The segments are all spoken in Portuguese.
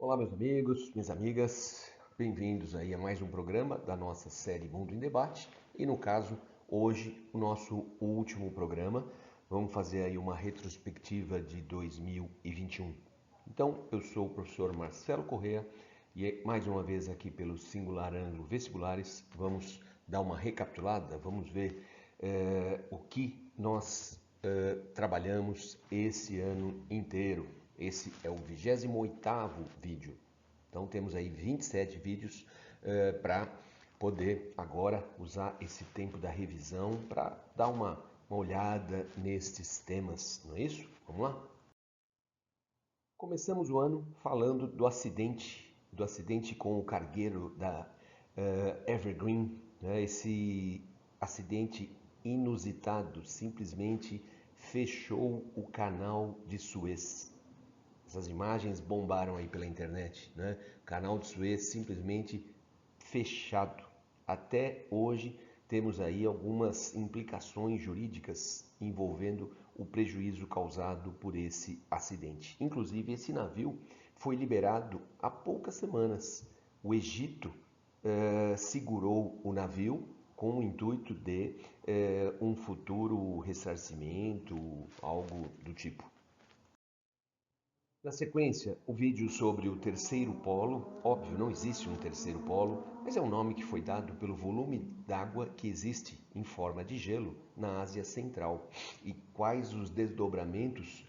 Olá, meus amigos, minhas amigas, bem-vindos aí a mais um programa da nossa série Mundo em Debate. E no caso, hoje, o nosso último programa, vamos fazer aí uma retrospectiva de 2021. Então, eu sou o professor Marcelo Correa e mais uma vez aqui pelo Singular Ângulo Vestibulares, vamos dar uma recapitulada, vamos ver o que nós trabalhamos esse ano inteiro. Esse é o 28º vídeo. Então temos aí 27 vídeos para poder agora usar esse tempo da revisão para dar uma olhada nestes temas, não é isso? Vamos lá? Começamos o ano falando do acidente com o cargueiro da Evergreen, né? Esse acidente inusitado simplesmente fechou o canal de Suez. Essas imagens bombaram aí pela internet, né? O canal de Suez simplesmente fechado. Até hoje temos aí algumas implicações jurídicas envolvendo o prejuízo causado por esse acidente. Inclusive, esse navio foi liberado há poucas semanas. O Egito segurou o navio com o intuito de um futuro ressarcimento, algo do tipo. Na sequência, o vídeo sobre o terceiro polo. Óbvio, não existe um terceiro polo, mas é um nome que foi dado pelo volume d'água que existe em forma de gelo na Ásia Central e quais os desdobramentos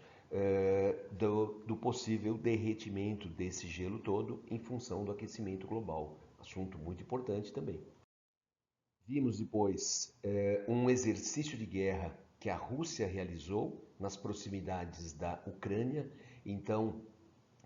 do possível derretimento desse gelo todo em função do aquecimento global. Assunto muito importante também. Vimos depois um exercício de guerra que a Rússia realizou nas proximidades da Ucrânia. Então,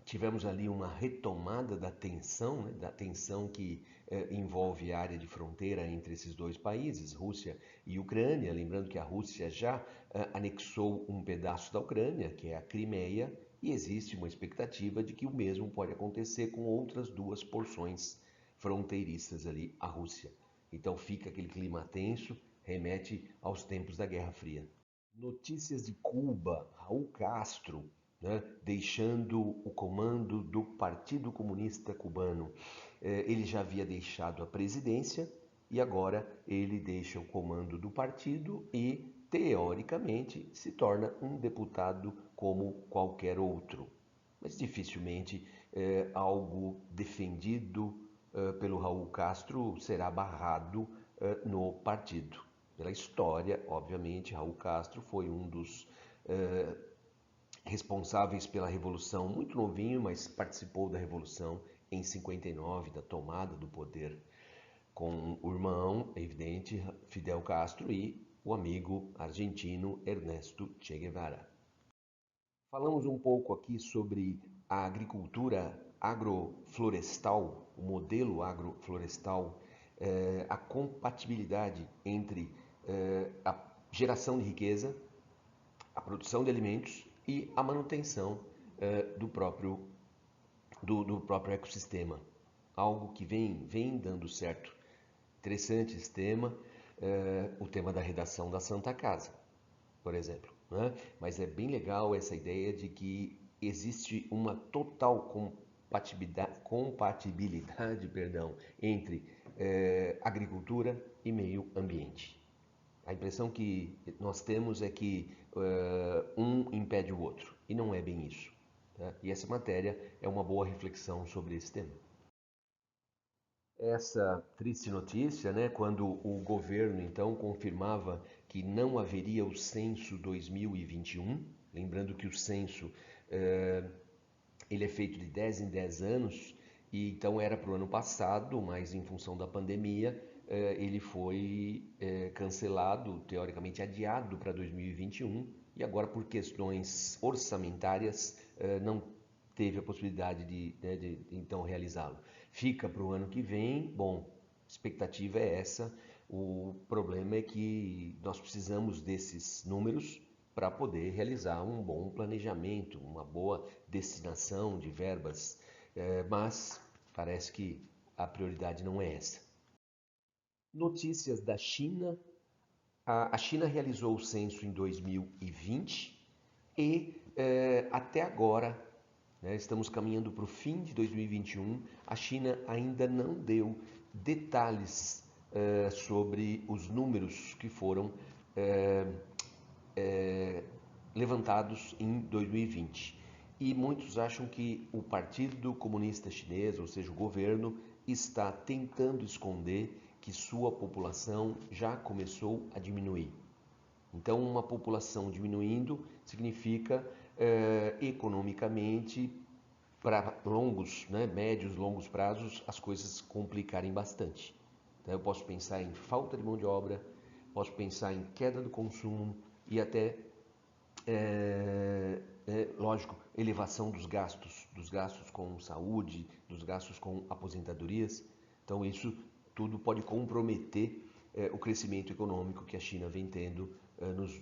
tivemos ali uma retomada da tensão, né, da tensão que envolve a área de fronteira entre esses dois países, Rússia e Ucrânia. Lembrando que a Rússia já anexou um pedaço da Ucrânia, que é a Crimeia, e existe uma expectativa de que o mesmo pode acontecer com outras duas porções fronteiriças ali à Rússia. Então fica aquele clima tenso, remete aos tempos da Guerra Fria. Notícias de Cuba, Raul Castro, né, deixando o comando do Partido Comunista Cubano. Ele já havia deixado a presidência e agora ele deixa o comando do partido e, teoricamente, se torna um deputado como qualquer outro. Mas dificilmente algo defendido pelo Raul Castro será barrado no partido. Pela história, obviamente, Raul Castro foi um dos responsáveis pela Revolução, muito novinho, mas participou da Revolução em 59, da tomada do poder, com o irmão, evidente, Fidel Castro e o amigo argentino Ernesto Che Guevara. Falamos um pouco aqui sobre a agricultura agroflorestal, o modelo agroflorestal, a compatibilidade entre a geração de riqueza, a produção de alimentos e a manutenção do próprio ecossistema. Algo que vem dando certo. Interessante esse tema, o tema da redação da Santa Casa, por exemplo. Né? Mas é bem legal essa ideia de que existe uma total compatibilidade entre agricultura e meio ambiente. A impressão que nós temos é que um impede o outro, e não é bem isso. Tá? E essa matéria é uma boa reflexão sobre esse tema. Essa triste notícia, né, quando o governo então confirmava que não haveria o censo 2021, lembrando que o censo ele é feito de 10 em 10 anos, e então era para o ano passado, mas em função da pandemia ele foi cancelado, teoricamente adiado para 2021, e agora por questões orçamentárias não teve a possibilidade de então realizá-lo. Fica para o ano que vem, bom, expectativa é essa, o problema é que nós precisamos desses números para poder realizar um bom planejamento, uma boa destinação de verbas, mas parece que a prioridade não é essa. Notícias da China. A China realizou o censo em 2020 e até agora né? Estamos caminhando para o fim de 2021. A China ainda não deu detalhes sobre os números que foram levantados em 2020. E muitos acham que o Partido Comunista Chinês, ou seja, o governo, está tentando esconder que sua população já começou a diminuir. Então, uma população diminuindo significa economicamente, para longos, né, médios, longos prazos, as coisas complicarem bastante. Então, eu posso pensar em falta de mão de obra, posso pensar em queda do consumo e até, lógico, elevação dos gastos com saúde, dos gastos com aposentadorias. Então, isso tudo pode comprometer o crescimento econômico que a China vem tendo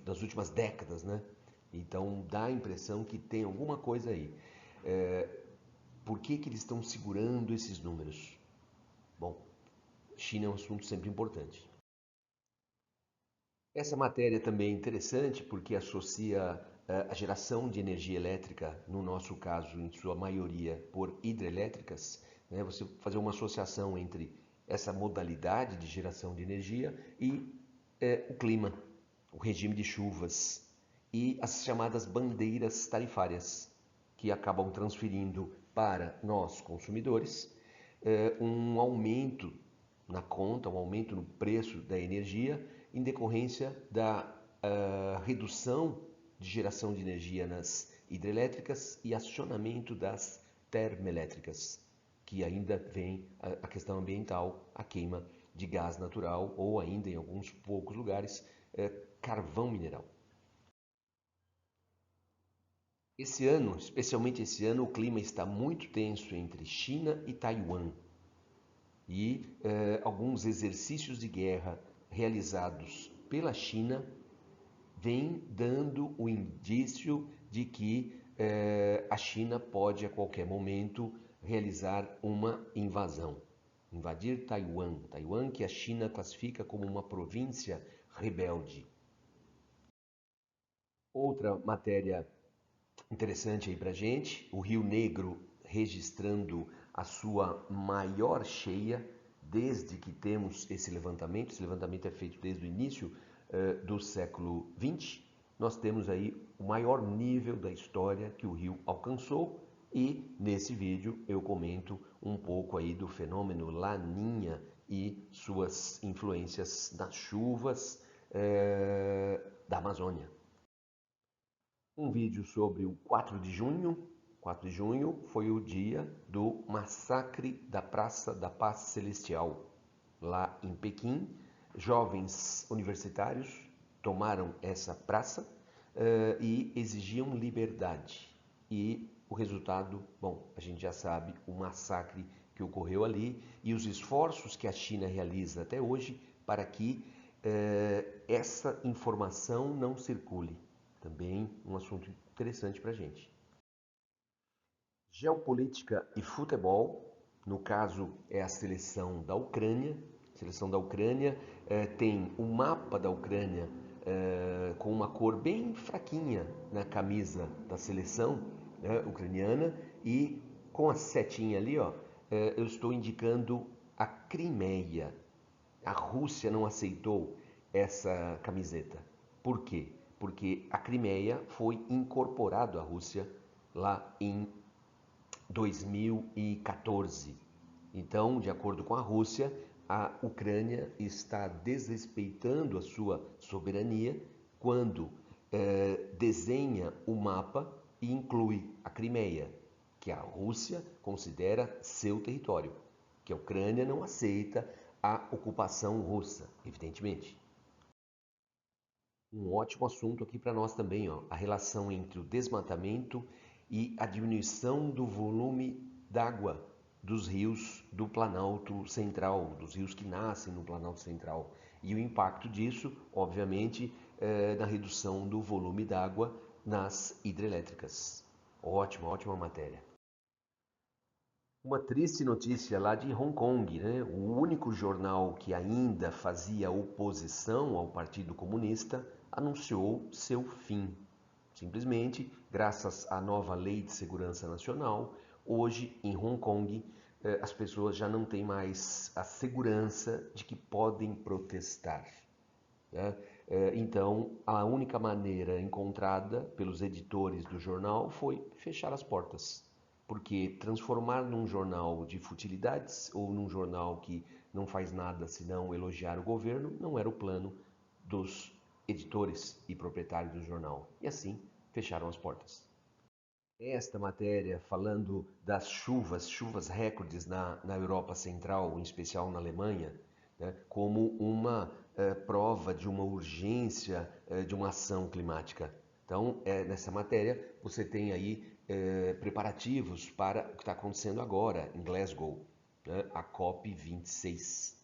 nas últimas décadas, né? Então, dá a impressão que tem alguma coisa aí. Por que eles estão segurando esses números? Bom, China é um assunto sempre importante. Essa matéria também é interessante porque associa a geração de energia elétrica, no nosso caso, em sua maioria, por hidrelétricas, né? Você fazer uma associação entre essa modalidade de geração de energia e o clima, o regime de chuvas e as chamadas bandeiras tarifárias, que acabam transferindo para nós, consumidores, um aumento na conta, um aumento no preço da energia em decorrência da redução de geração de energia nas hidrelétricas e acionamento das termoelétricas, que ainda vem a questão ambiental, a queima de gás natural ou ainda em alguns poucos lugares, carvão mineral. Esse ano, especialmente esse ano, o clima está muito tenso entre China e Taiwan. E alguns exercícios de guerra realizados pela China vêm dando o indício de que a China pode a qualquer momento realizar uma invasão, invadir Taiwan, Taiwan que a China classifica como uma província rebelde. Outra matéria interessante aí pra gente, o Rio Negro registrando a sua maior cheia desde que temos esse levantamento. Esse levantamento é feito desde o início do século XX. Nós temos aí o maior nível da história que o rio alcançou e nesse vídeo eu comento um pouco aí do fenômeno Laninha e suas influências nas chuvas da Amazônia. Um vídeo sobre o 4 de junho. 4 de junho foi o dia do massacre da Praça da Paz Celestial, lá em Pequim. Jovens universitários tomaram essa praça e exigiam liberdade. E o resultado, bom, a gente já sabe, o massacre que ocorreu ali e os esforços que a China realiza até hoje para que essa informação não circule. Também um assunto interessante para a gente. Geopolítica e futebol, no caso é a seleção da Ucrânia. A seleção da Ucrânia tem um mapa da Ucrânia com uma cor bem fraquinha na camisa da seleção ucraniana e com a setinha ali, ó, eu estou indicando a Crimeia. A Rússia não aceitou essa camiseta. Por quê? Porque a Crimeia foi incorporado à Rússia lá em 2014. Então, de acordo com a Rússia, a Ucrânia está desrespeitando a sua soberania quando desenha o mapa e inclui a Crimeia, que a Rússia considera seu território, que a Ucrânia não aceita a ocupação russa, evidentemente. Um ótimo assunto aqui para nós também, ó, a relação entre o desmatamento e a diminuição do volume d'água dos rios do Planalto Central, dos rios que nascem no Planalto Central. E o impacto disso, obviamente, na redução do volume d'água nas hidrelétricas. Ótima matéria. Uma triste notícia lá de Hong Kong, né? O único jornal que ainda fazia oposição ao Partido Comunista anunciou seu fim. Simplesmente, graças à nova Lei de Segurança Nacional, hoje em Hong Kong as pessoas já não têm mais a segurança de que podem protestar, né? Então, a única maneira encontrada pelos editores do jornal foi fechar as portas. Porque transformar num jornal de futilidades ou num jornal que não faz nada senão elogiar o governo não era o plano dos editores e proprietários do jornal. E assim fecharam as portas. Esta matéria falando das chuvas recordes na Europa Central, em especial na Alemanha, né, como uma prova de uma urgência de uma ação climática. Então, nessa matéria, você tem aí preparativos para o que está acontecendo agora em Glasgow, né, a COP26.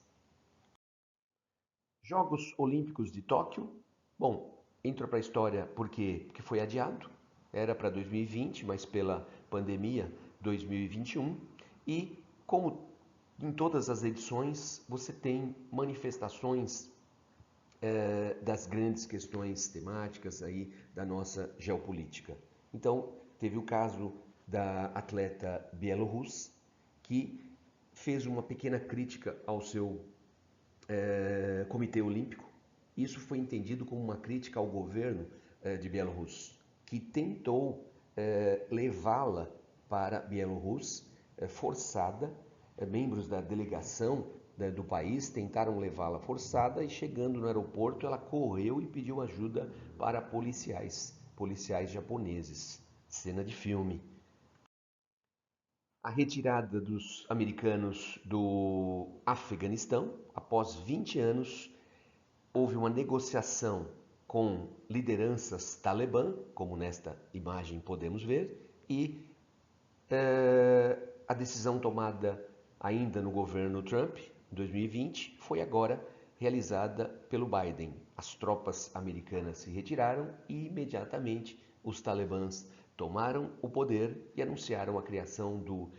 Jogos Olímpicos de Tóquio, bom, entrou para a história porque foi adiado, era para 2020, mas pela pandemia 2021, e como em todas as edições você tem manifestações das grandes questões temáticas aí da nossa geopolítica. Então, teve o caso da atleta bielorrussa que fez uma pequena crítica ao seu Comitê Olímpico. Isso foi entendido como uma crítica ao governo de Bielorrússia, que tentou levá-la para Bielorrússia forçada. Membros da delegação do país tentaram levá-la forçada e chegando no aeroporto ela correu e pediu ajuda para policiais japoneses. Cena de filme. A retirada dos americanos do Afeganistão, após 20 anos, houve uma negociação com lideranças talibã, como nesta imagem podemos ver, e a decisão tomada ainda no governo Trump, em 2020, foi agora realizada pelo Biden. As tropas americanas se retiraram e imediatamente os talibãs tomaram o poder e anunciaram a criação do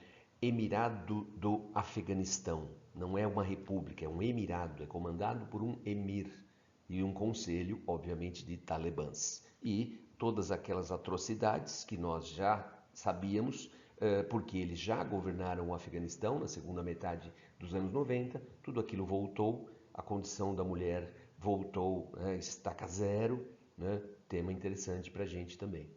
Emirado do Afeganistão. Não é uma república, é um emirado, é comandado por um emir e um conselho, obviamente, de talibãs. E todas aquelas atrocidades que nós já sabíamos, porque eles já governaram o Afeganistão na segunda metade dos anos 90, tudo aquilo voltou, a condição da mulher voltou, estaca zero, né? Tema interessante para a gente também.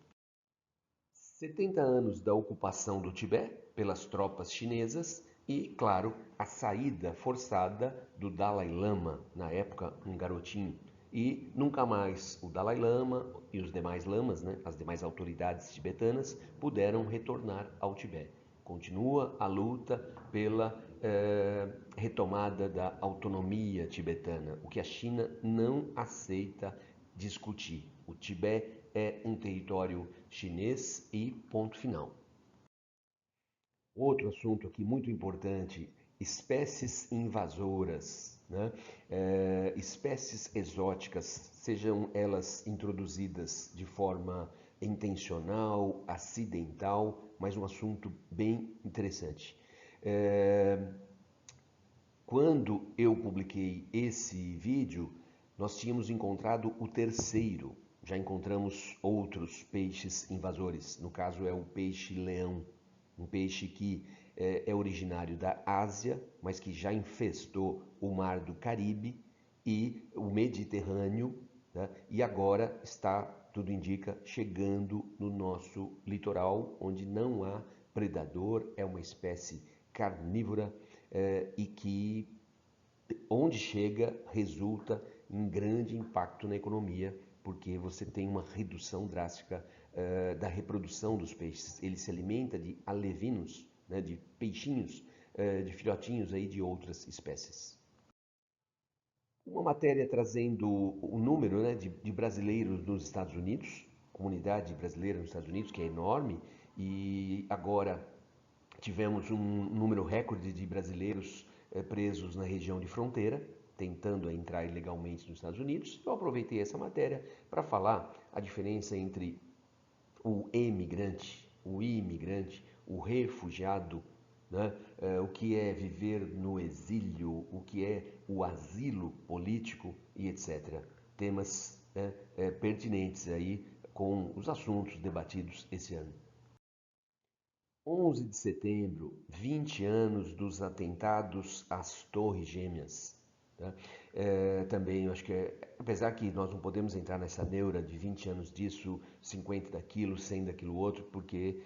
70 anos da ocupação do Tibete pelas tropas chinesas e, claro, a saída forçada do Dalai Lama, na época um garotinho. E nunca mais o Dalai Lama e os demais lamas, né, as demais autoridades tibetanas, puderam retornar ao Tibete. Continua a luta pela retomada da autonomia tibetana, o que a China não aceita discutir. O Tibete é um território chinês e ponto final. Outro assunto aqui muito importante, espécies invasoras, né? Espécies exóticas, sejam elas introduzidas de forma intencional, acidental, mas um assunto bem interessante. Quando eu publiquei esse vídeo, nós tínhamos encontrado o terceiro. Já encontramos outros peixes invasores. No caso é o peixe-leão, um peixe que é originário da Ásia, mas que já infestou o mar do Caribe e o Mediterrâneo, né? E agora está, tudo indica, chegando no nosso litoral, onde não há predador, é uma espécie carnívora e que, onde chega, resulta em grande impacto na economia, porque você tem uma redução drástica da reprodução dos peixes. Ele se alimenta de alevinos, né, de peixinhos, de filhotinhos aí de outras espécies. Uma matéria trazendo o número, né, de brasileiros nos Estados Unidos, comunidade brasileira nos Estados Unidos, que é enorme, e agora tivemos um número recorde de brasileiros presos na região de fronteira, tentando entrar ilegalmente nos Estados Unidos. Eu aproveitei essa matéria para falar a diferença entre o emigrante, o imigrante, o refugiado, né? O que é viver no exílio, o que é o asilo político e etc. Temas pertinentes aí com os assuntos debatidos esse ano. 11 de setembro, 20 anos dos atentados às Torres Gêmeas. Tá? Também, eu acho que, apesar que nós não podemos entrar nessa neura de 20 anos disso, 50 daquilo, 100 daquilo outro, porque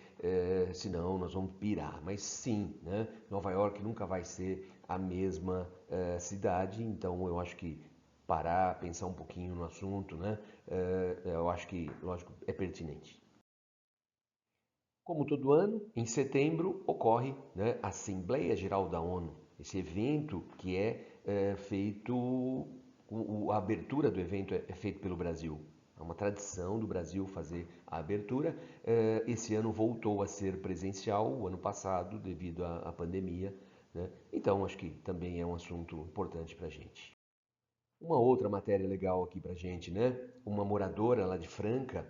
senão nós vamos pirar. Mas sim, né? Nova York nunca vai ser a mesma cidade, então eu acho que parar, pensar um pouquinho no assunto, né? Eu acho que, lógico, é pertinente. Como todo ano, em setembro ocorre, né, a Assembleia Geral da ONU, esse evento que é feito, a abertura do evento é feito pelo Brasil. É uma tradição do Brasil fazer a abertura. Esse ano voltou a ser presencial, o ano passado, devido à pandemia, né? Então, acho que também é um assunto importante para a gente. Uma outra matéria legal aqui para a gente, né? Uma moradora lá de Franca,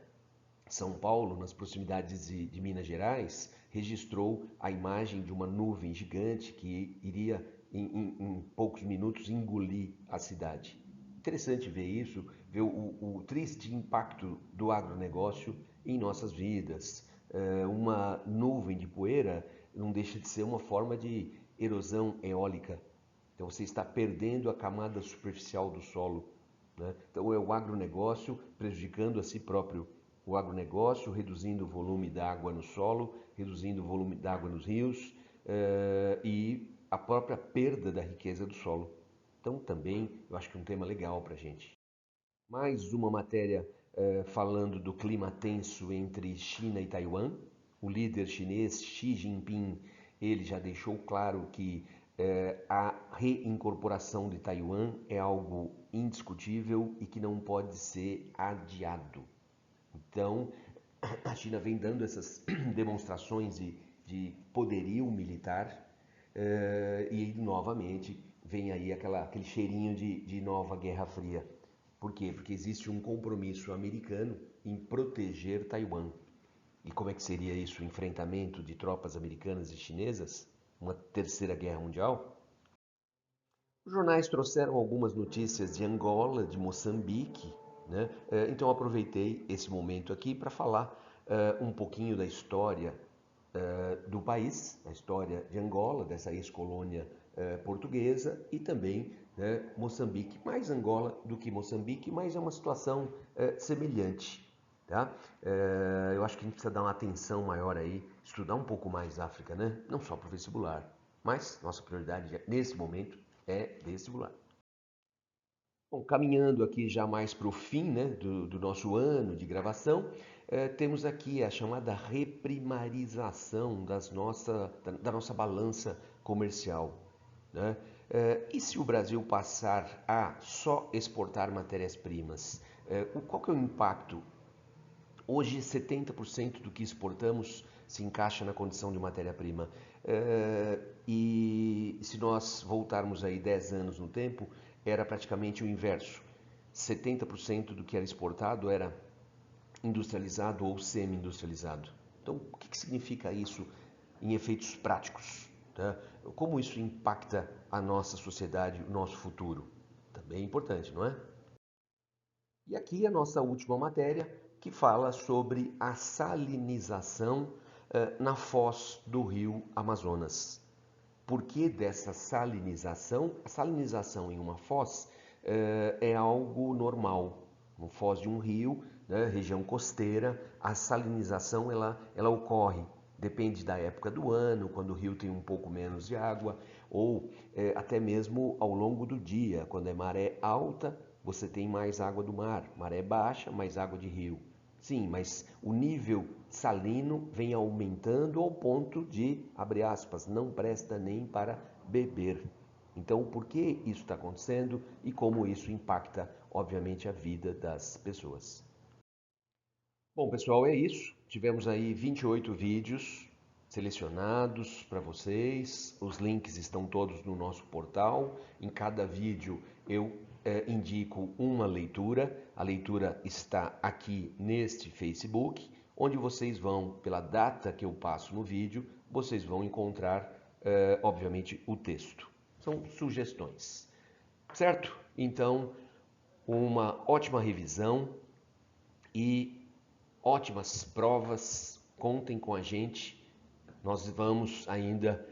São Paulo, nas proximidades de Minas Gerais, registrou a imagem de uma nuvem gigante que iria, em poucos minutos, engolir a cidade. Interessante ver isso, ver o triste impacto do agronegócio em nossas vidas. Uma nuvem de poeira não deixa de ser uma forma de erosão eólica. Então você está perdendo a camada superficial do solo, né? Então é o agronegócio prejudicando a si próprio. O agronegócio reduzindo o volume d'água no solo, reduzindo o volume d'água nos rios e a própria perda da riqueza do solo. Então também eu acho que é um tema legal para a gente. Mais uma matéria falando do clima tenso entre China e Taiwan. O líder chinês Xi Jinping, ele já deixou claro que a reincorporação de Taiwan é algo indiscutível e que não pode ser adiado. Então, a China vem dando essas demonstrações de poderio militar e, novamente, vem aí aquele cheirinho de nova Guerra Fria. Por quê? Porque existe um compromisso americano em proteger Taiwan. E como é que seria isso? O enfrentamento de tropas americanas e chinesas? Uma terceira guerra mundial? Os jornais trouxeram algumas notícias de Angola, de Moçambique, né? Então aproveitei esse momento aqui para falar um pouquinho da história do país, a história de Angola, dessa ex-colônia portuguesa e também, né, Moçambique. Mais Angola do que Moçambique, mas é uma situação semelhante. Tá? Eu acho que a gente precisa dar uma atenção maior aí, estudar um pouco mais África, né? Não só para o vestibular, mas nossa prioridade nesse momento é vestibular. Bom, caminhando aqui já mais para o fim, né, do nosso ano de gravação, temos aqui a chamada reprimarização da nossa balança comercial, né? E se o Brasil passar a só exportar matérias-primas, qual que é o impacto? Hoje, 70% do que exportamos se encaixa na condição de matéria-prima. E se nós voltarmos aí 10 anos no tempo, era praticamente o inverso. 70% do que era exportado era industrializado ou semi-industrializado. Então, o que significa isso em efeitos práticos? Tá? Como isso impacta a nossa sociedade, o nosso futuro? Também é importante, não é? E aqui a nossa última matéria, que fala sobre a salinização na foz do rio Amazonas. Por que dessa salinização? A salinização em uma foz é algo normal. Uma foz de um rio, né, região costeira, a salinização ela ocorre. Depende da época do ano, quando o rio tem um pouco menos de água, ou até mesmo ao longo do dia, quando é maré alta, você tem mais água do mar, maré baixa, mais água de rio. Sim, mas o nível salino vem aumentando ao ponto de, abre aspas, não presta nem para beber. Então, por que isso está acontecendo e como isso impacta, obviamente, a vida das pessoas? Bom, pessoal, é isso. Tivemos aí 28 vídeos selecionados para vocês. Os links estão todos no nosso portal. Em cada vídeo eu indico uma leitura. A leitura está aqui neste Facebook, onde vocês vão, pela data que eu passo no vídeo, vocês vão encontrar, obviamente, o texto. São sugestões, certo? Então, uma ótima revisão e ótimas provas, contem com a gente. Nós vamos ainda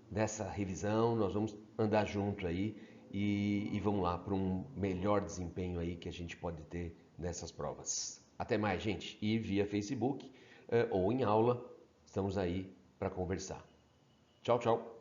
nessa revisão, nós vamos andar junto aí e vamos lá para um melhor desempenho aí que a gente pode ter nessas provas. Até mais, gente. E via Facebook ou em aula, estamos aí para conversar. Tchau, tchau.